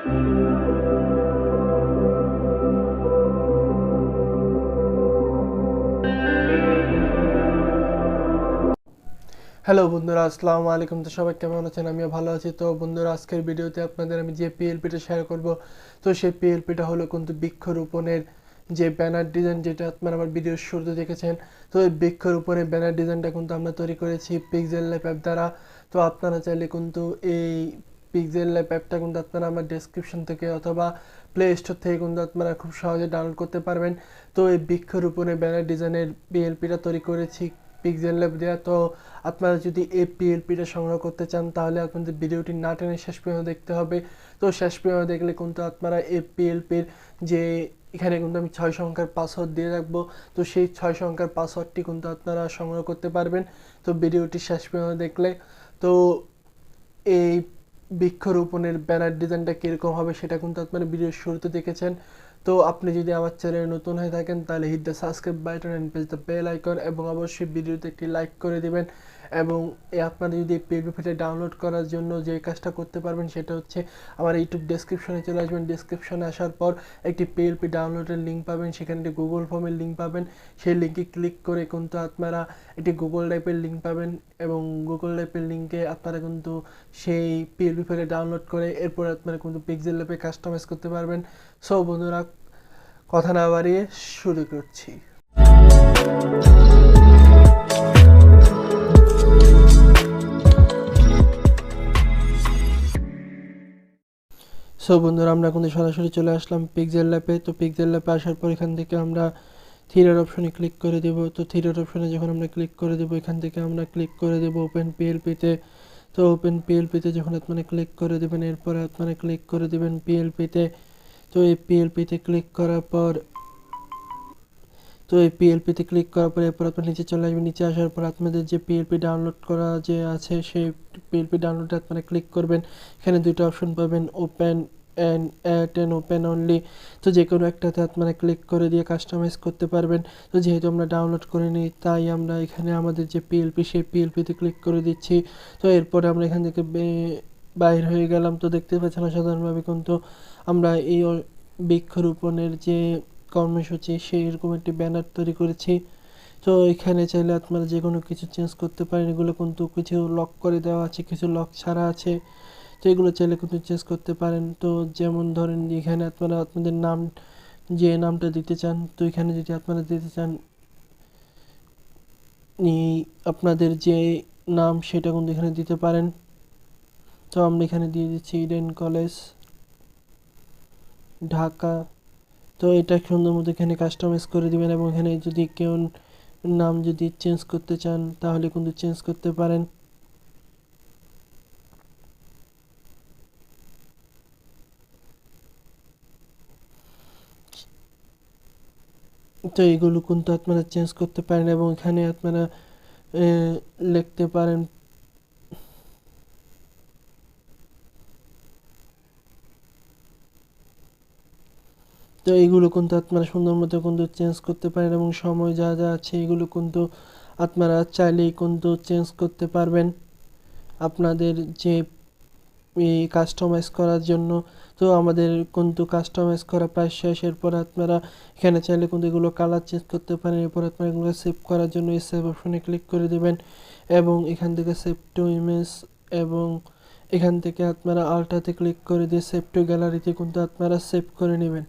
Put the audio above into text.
Hello বন্ধুরা, আসসালামু আলাইকুম। তো সবাই কেমন আছেন? আমিও ভালো আছি। তো বন্ধুরা, আজকের ভিডিওতে আপনাদের আমি যে পিএলপিটা শেয়ার করব, তো সেই পিএলপিটা হলো কিন্তু বৃক্ষরোপণের যে ব্যানার ডিজাইন, যেটা আপনারা আমার ভিডিওর শুরুতে দেখেছেন। তো এই বৃক্ষরোপণের ব্যানার ডিজাইনটা কিন্তু আমরা তৈরি করেছি পিক্সেল ল্যাব অ্যাপ দ্বারা। তো আপনারা চাইলে কিন্তু এই পিক্সেল ল্যাব অ্যাপটা কিন্তু আপনারা আমার ডেসক্রিপশন থেকে অথবা প্লে স্টোর থেকে কিন্তু আপনারা খুব সহজে ডাউনলোড করতে পারবেন। তো এই বৃক্ষরোপণের ব্যানার ডিজাইনের পিএলপিটা তৈরি করেছি পিক্সেল ল্যাব দেওয়া। তো আপনারা যদি এই পিএলপিটা সংগ্রহ করতে চান তাহলে আপনাদের ভিডিওটি না টেনে শেষ পর্যন্ত দেখতে হবে। তো শেষ পর্যন্ত দেখলে কিন্তু আপনারা এই পিএলপির যে এখানে কিন্তু আমি 6 সংখ্যার পাসওয়ার্ড দিয়ে রাখবো, তো সেই 6 সংখ্যার পাসওয়ার্ডটি কিন্তু আপনারা সংগ্রহ করতে পারবেন তো ভিডিওটি শেষ পর্যন্ত দেখলে। তো এই বৃক্ষরোপণের ব্যানার ডিজাইনটা কীরকম হবে সেটা কিন্তু আপনারা ভিডিওর শুরুতে দেখেছেন। তো আপনি যদি আমার চ্যানেলে নতুন হয়ে থাকেন তাহলে hit the subscribe button and press the bell icon, এবং অবশ্যই ভিডিওতে একটি লাইক করে দিবেন। এবং আপনারা যদি পিএলপিটা ডাউনলোড করার জন্য যে কাজটা করতে পারবেন সেটা হচ্ছে আমার ইউটিউব ডেসক্রিপশনে চলে আসবেন। ডেসক্রিপশনে আসার পর একটি পিএলপি ডাউনলোডের লিঙ্ক পাবেন, সেখানে একটি গুগল ফর্মের লিঙ্ক পাবেন। সেই লিঙ্কে ক্লিক করে কিন্তু আপনারা একটি গুগল ড্রাইভের লিঙ্ক পাবেন, এবং গুগল ড্রাইভের লিঙ্কে আপনারা কিন্তু সেই পিএলপি ফাইলে ডাউনলোড করে এরপর আপনারা কিন্তু পিক্সেল ল্যাবে কাস্টমাইজ করতে পারবেন। সো বন্ধুরা, কথা না বাড়িয়ে শুরু করছি। সো বন্ধুরা, আমরা কিন্তু সরাসরি চলে আসলাম পিক্সেল ল্যাবে। তো পিক্সেল ল্যাবে আসার পর এখান থেকে আমরা থ্রি ডট অপশনে ক্লিক করে দেব। তো থ্রি ডট অপশনে যখন আমরা ক্লিক করে দেব, এখান থেকে আমরা ক্লিক করে দেব ওপেন পিএলপিতে। তো ওপেন পিএলপিতে যখন আপনারা ক্লিক করে দেবেন, এরপরে আপনারা ক্লিক করে দেবেন পিএলপিতে। তো এই পিএলপিতে ক্লিক করার পর এরপর আপনার নিচে চলে আসবেন। নিচে আসার পর আপনাদের যে পিএলপি ডাউনলোড করা যে আছে সেই পিএলপি ডাউনলোডে আপনারা ক্লিক করবেন। এখানে দুটো অপশন পাবেন, open and at and open only. তো যে কোনো একটাতে আপনারা ক্লিক করে দিয়ে কাস্টমাইজ করতে পারবেন। তো যেহেতু আমরা ডাউনলোড করে নিই, তাই আমরা এখানে আমাদের যে পিএলপি সেই পিএলপিতে ক্লিক করে দিচ্ছি। তো এরপরে আমরা এখান থেকে বাইর হয়ে গেলাম। তো দেখতে পাচ্ছেন সাধারণভাবে কিন্তু আমরা এই বৃক্ষরোপণের যে কর্মসূচি সেই এরকম একটি ব্যানার তৈরি করেছি। তো এখানে চাইলে আপনারা যে কোনো কিছু চেঞ্জ করতে পারেন। এগুলো কিন্তু কিছু লক করে দেওয়া আছে, কিছু লক ছাড়া আছে। তো এগুলো চাইলে কিন্তু চেঞ্জ করতে পারেন। তো যেমন ধরেন এখানে আপনারা আপনাদের নাম, যে নামটা দিতে চান, তো এখানে যদি আপনারা দিতে চান আপনাদের যে নাম সেটা কিন্তু এখানে দিতে পারেন। তো আমরা এখানে দিয়ে দিচ্ছি ইডেন কলেজ, ঢাকা। তো এটা সুন্দর মতো এখানে কাস্টমাইজ করে দিবেন, এবং এখানে যদি কেউ নাম যদি চেঞ্জ করতে চান তাহলে কিন্তু চেঞ্জ করতে পারেন। তো এগুলো কিন্তু আপনারা চেঞ্জ করতে পারেন, এবং এখানে আপনারা লিখতে পারেন তো এইগুলো কিন্তু আপনারা সুন্দর মতো কিন্তু চেঞ্জ করতে পারেন, এবং সময় যা যা আছে এগুলো কিন্তু আপনারা চাইলেই কিন্তু চেঞ্জ করতে পারবেন আপনাদের যে কাস্টমাইজ করার জন্য। তো আমাদের কিন্তু কাস্টমাইজ করা প্রায় শেষ। এরপর আপনারা এখানে চাইলে কিন্তু এগুলো কালার চেঞ্জ করতে পারেন। এরপর আপনারা এগুলো সেভ করার জন্য এই সেভ অপশনে ক্লিক করে দেবেন, এবং এখান থেকে সেভ টু ইমেজ, এবং এখান থেকে আপনারা আল্টাতে ক্লিক করে দিয়ে সেভ টু গ্যালারিতে কিন্তু আপনারা সেভ করে নেবেন।